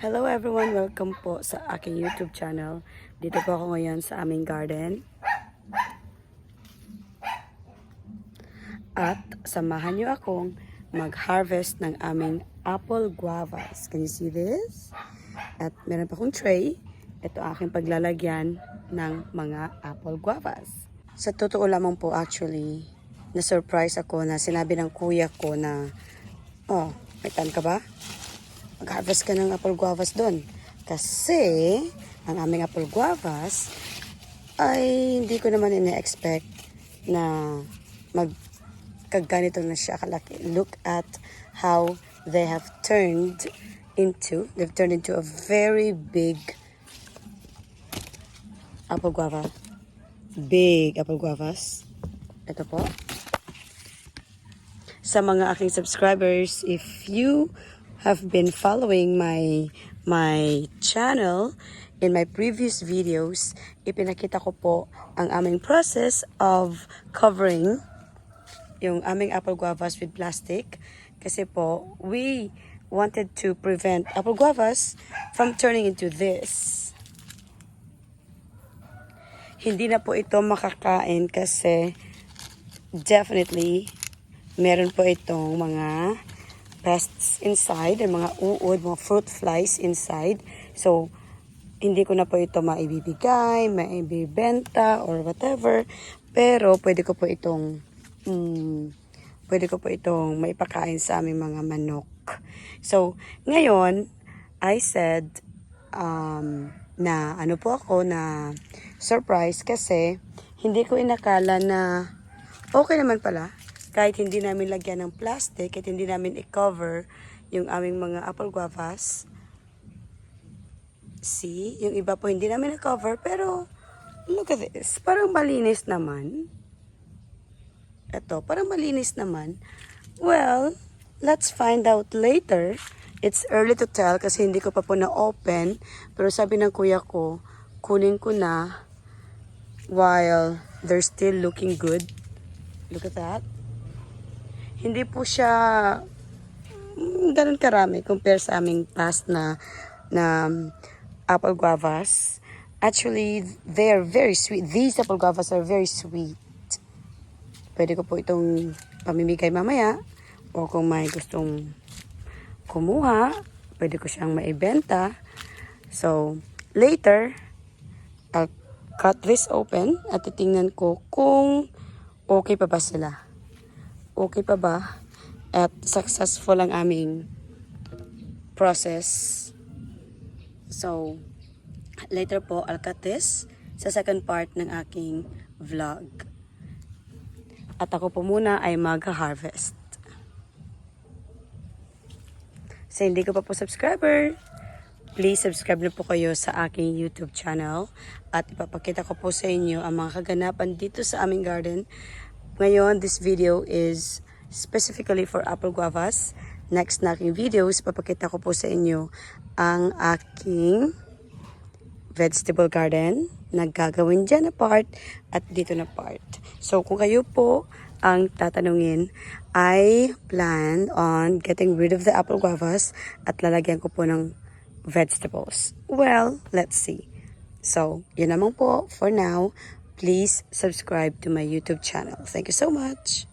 Hello everyone! Welcome po sa aking YouTube channel. Dito po ako ngayon sa aming garden. At samahan niyo akong mag-harvest ng aming apple guavas. Can you see this? At meron pa akong tray. Ito aking paglalagyan ng mga apple guavas. Sa totoo lamang po actually, na-surprise ako na sinabi ng kuya ko na, oh, may tan ka ba? Mag-harvest ka ng apple guavas doon. Kasi, ang aming apple guavas ay hindi ko naman ina-expect na magkaganito na siya kalaki. Look at how they have they've turned into a very big apple guava. Big apple guavas. Ito po. Sa mga aking subscribers, if you have been following my channel, in my previous videos, ipinakita ko po ang aming process of covering yung aming apple guavas with plastic. Kasi po, we wanted to prevent apple guavas from turning into this. Hindi na po ito makakain kasi definitely meron po itong mga pests inside, mga uod, mga fruit flies inside. So, hindi ko na po ito maibibigay, maibibenta, or whatever. Pero, pwede ko po itong maipakain sa aming mga manok. So, ngayon, I said, na ano po ako na surprise kasi hindi ko inakala na okay naman pala. Kahit hindi namin lagyan ng plastic, kahit hindi namin i-cover yung aming mga apple guavas. See? Yung iba po hindi namin na-cover, pero look at this. Parang malinis naman. Ito, parang malinis naman. Well, let's find out later. It's early to tell kasi hindi ko pa po na-open. Pero sabi ng kuya ko, kunin ko na while they're still looking good. Look at that. Hindi po siya ganun karami compare sa aming past na apple guavas. Actually, they are very sweet. These apple guavas are very sweet. Pwede ko po itong pamimigay mamaya. O kung may gustong kumuha, pwede ko siyang maibenta. So, later, I'll cut this open at titingnan ko kung okay pa ba sila. Okay pa ba at successful ang aming process. So, later po, I'll cut this sa second part ng aking vlog. At ako po muna ay mag-harvest. So, hindi ko pa po subscriber, please subscribe na po kayo sa aking YouTube channel. At ipapakita ko po sa inyo ang mga kaganapan dito sa aming garden. Ngayon, this video is specifically for apple guavas. Next na aking videos, papakita ko po sa inyo ang aking vegetable garden na gagawin dyan na part at dito na part. So, kung kayo po ang tatanungin, I plan on getting rid of the apple guavas at lalagyan ko po ng vegetables. Well, let's see. So, yun naman po for now. Please subscribe to my YouTube channel. Thank you so much.